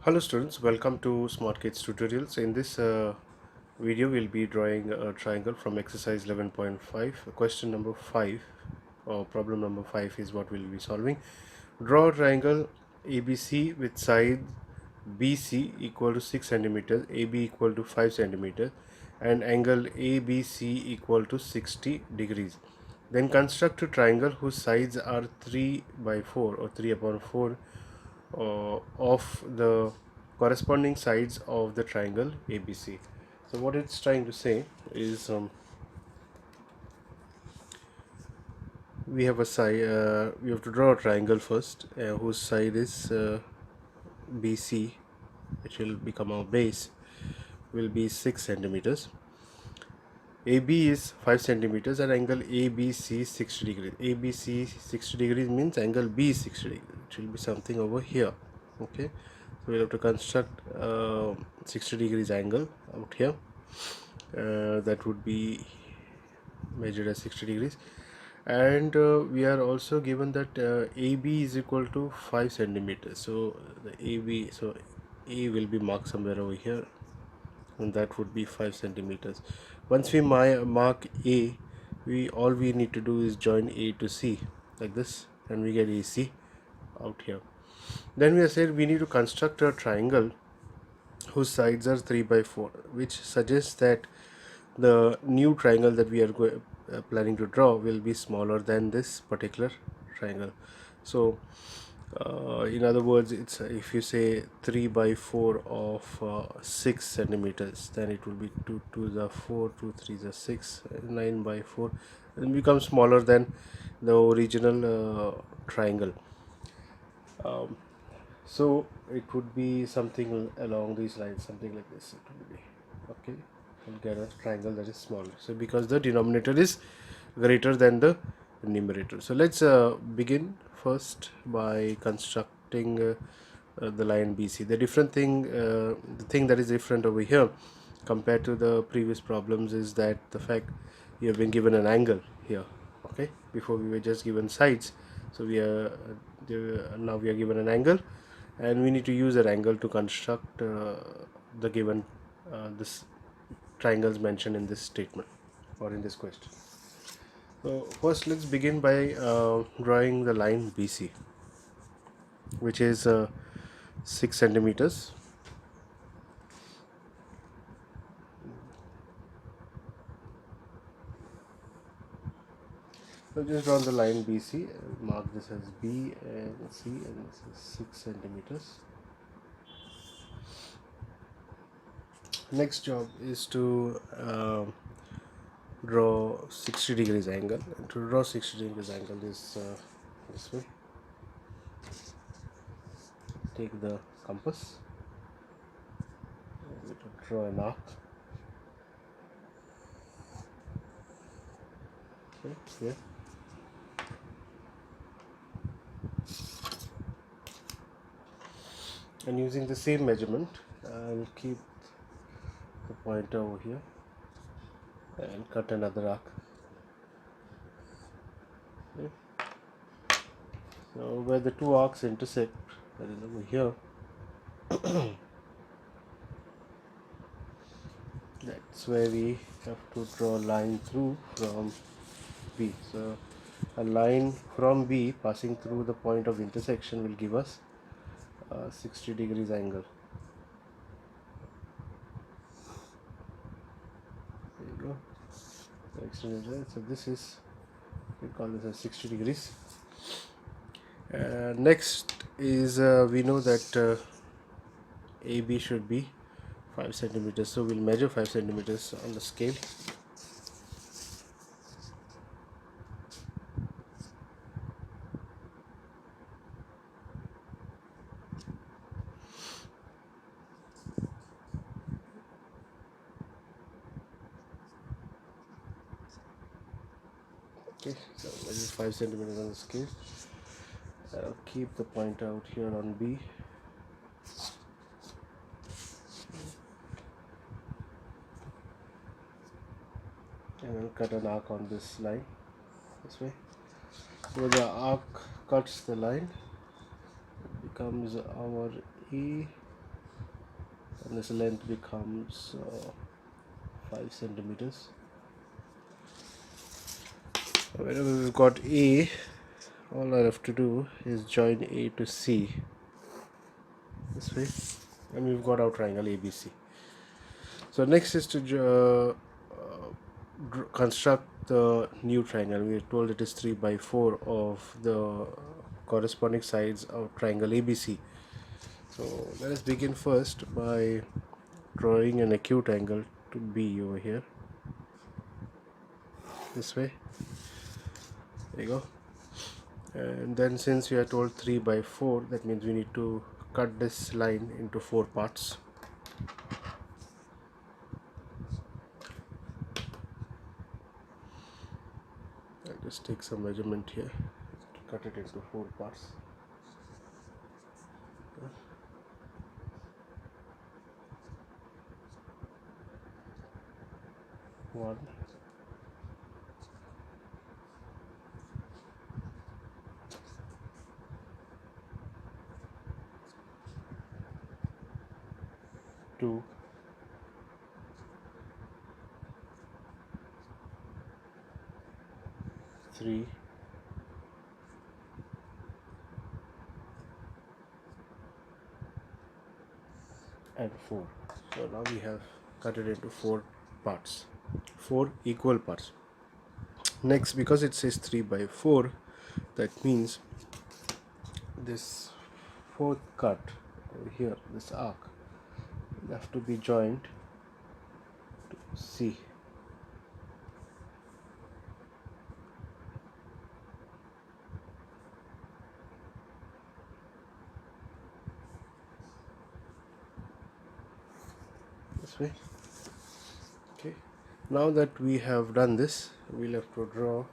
Hello students, welcome to SmartKidz tutorials. In this video we'll be drawing a triangle from exercise 11.5. Question number 5 or problem number 5 is what we'll be solving. Draw a triangle ABC with side BC equal to 6 centimeters, AB equal to 5 centimeters and angle ABC equal to 60 degrees. Then construct a triangle whose sides are 3 by 4 or 3 upon 4 of the corresponding sides of the triangle ABC. So what it's trying to say is we have a side. We have to draw a triangle first, whose side is BC, which will become our base, will be 6 centimeters. AB is 5 centimeters and angle ABC 60 degrees. ABC 60 degrees means angle B 60 degrees. It will be something over here. Okay, so we'll have to construct 60 degrees angle out here. That would be measured as 60 degrees, and we are also given that AB is equal to 5 centimeters. So the AB, so A will be marked somewhere over here, and that would be 5 centimeters. Once we mark A, all we need to do is join A to C like this, and we get AC out here. Then we said we need to construct a triangle whose sides are 3 by 4, which suggests that the new triangle that we are planning to draw will be smaller than this particular triangle. So in other words, it's if you say 3 by 4 of 6 centimeters, then it will be 2 2s are 4, 2 3s are 6, 9 by 4, and becomes smaller than the original triangle. So it would be something along these lines, something like this. It will be okay. We'll get a triangle that is smaller. So because the denominator is greater than the numerator. So let's begin first by constructing the line BC. The thing that is different over here compared to the previous problems is that the fact you have been given an angle here. Okay, before we were just given sides. So now we are given an angle, and we need to use that angle to construct the given this triangles mentioned in this statement or in this question. So first let's begin by drawing the line BC, which is 6 centimeters. So just draw the line BC, mark this as B and C, and this is 6 centimeters. Next job is to draw 60 degrees angle, and to draw 60 degrees angle is this way. Take the compass and draw an arc. Okay, here. And using the same measurement, I'll keep the pointer over here and cut another arc. Okay. So where the two arcs intersect, that is over here, that's where we have to draw a line through from B. So a line from B passing through the point of intersection will give us 60 degrees angle. There you go. So this is, we call this as 60 degrees. Next is we know that AB should be 5 centimeters, so we'll measure 5 centimeters on the scale. Okay, so measure 5 centimeters on the scale. I'll keep the point out here on B. And I'll cut an arc on this line, this way. So the arc cuts the line, it becomes our E, and this length becomes 5 centimeters. Wherever we've got A, all I have to do is join A to C this way, and we've got our triangle ABC. So next is to construct the new triangle. We are told it is 3 by 4 of the corresponding sides of triangle ABC. So let us begin first by drawing an acute angle to B over here, this way. There you go. And then since we are told 3 by 4, that means we need to cut this line into 4 parts. I'll just take some measurement here to cut it into 4 parts. One, two, three, and 4. So now we have cut it into 4 parts, 4 equal parts. Next, because it says 3 by 4, that means this fourth cut over here, this arc, will have to be joined to C. This way. Okay. Now that we have done this, we'll have to draw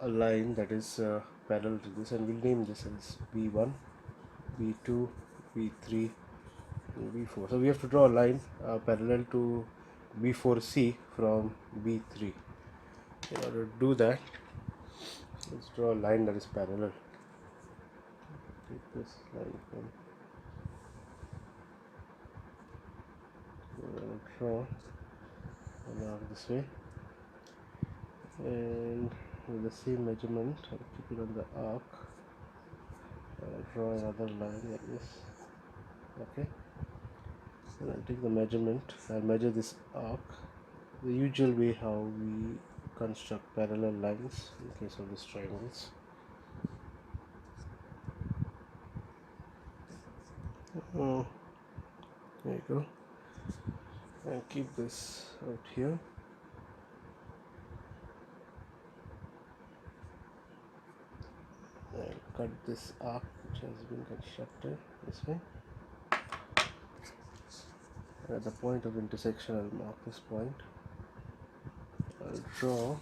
a line that is parallel to this, and we'll name this as B1, B2, B3, and B4. So we have to draw a line parallel to B4C from B3. In order to do that, let's draw a line that is parallel. Take this line from draw an arc this way, and with the same measurement I'll keep it on the arc. I'll draw another line like this. Okay, and I'll take the measurement. I'll measure this arc the usual way how we construct parallel lines in case of these triangles. There you go. And keep this out here. And cut this arc which has been constructed this way. And at the point of intersection, I'll mark this point. I'll draw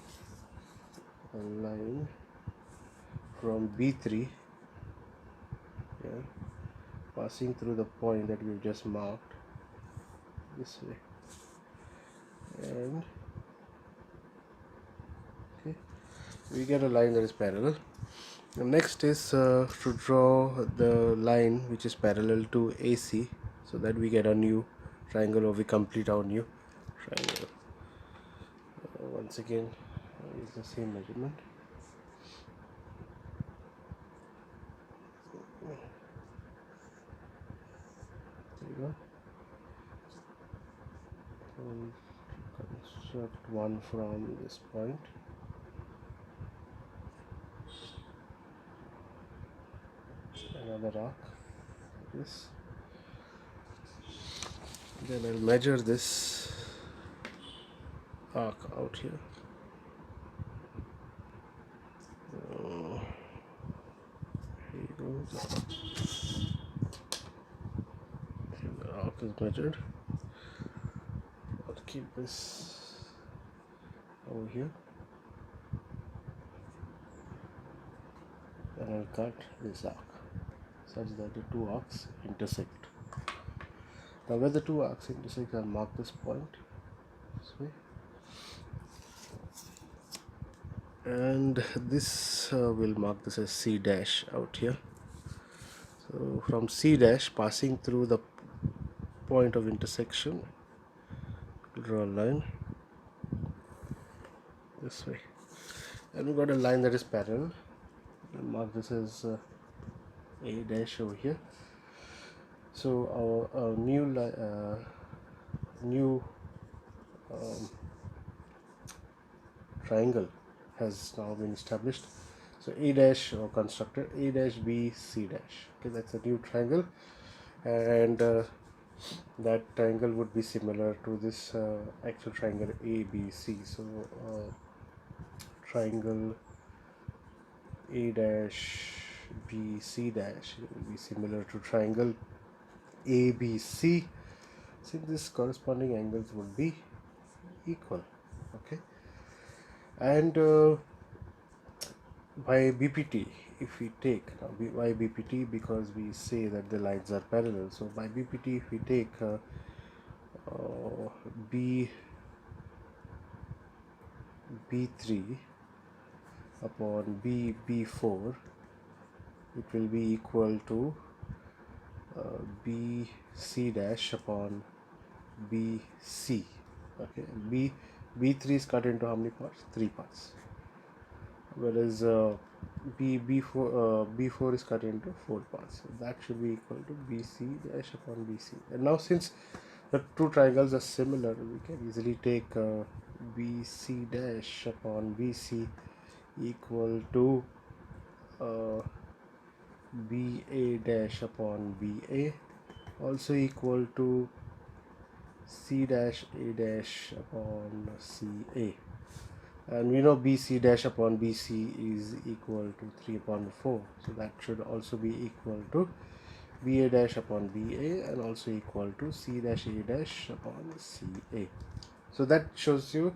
a line from B3 here, passing through the point that we've just marked this way. And okay, we get a line that is parallel. The next is to draw the line which is parallel to AC, so that we get a new triangle, or we complete our new triangle. Once again, use the same measurement. There you go. And construct one from this point. Another arc like this. Then I'll measure this arc out here. Here you go. The arc is measured. I'll keep this over here, and I'll cut this arc such that the two arcs intersect. Now where the two arcs intersect, I'll mark this point this way, and this will mark this as C dash out here. So from C dash, passing through the point of intersection, draw a line this way, and we got a line that is parallel. We'll mark this as a dash over here. So our new triangle has now been established. So A dash or constructed, A dash B C dash. Okay, that's a new triangle, and that triangle would be similar to this actual triangle ABC. So triangle A dash B C dash will be similar to triangle ABC, since this corresponding angles would be equal. Okay, and by BPT, if we take now by BPT, because we say that the lines are parallel, so by BPT if we take B3 upon B4, it will be equal to BC dash upon BC. Okay, B3 is cut into how many parts? 3 parts, whereas B4 is cut into 4 parts. So that should be equal to BC dash upon BC. And now, since the two triangles are similar, we can easily take BC dash upon BC equal to BA dash upon BA, also equal to C dash A dash upon CA. And we know BC dash upon BC is equal to 3 upon 4, so that should also be equal to BA dash upon BA, and also equal to C dash A dash upon CA. So that shows you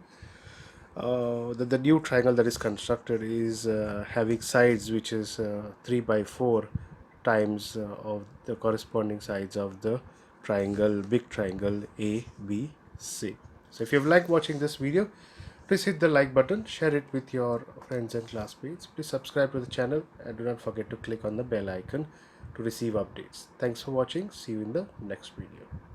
that the new triangle that is constructed is having sides which is 3 by 4 times of the corresponding sides of the big triangle ABC. So if you've liked watching this video, please hit the like button, share it with your friends and classmates. Please subscribe to the channel, and do not forget to click on the bell icon to receive updates. Thanks for watching. See you in the next video.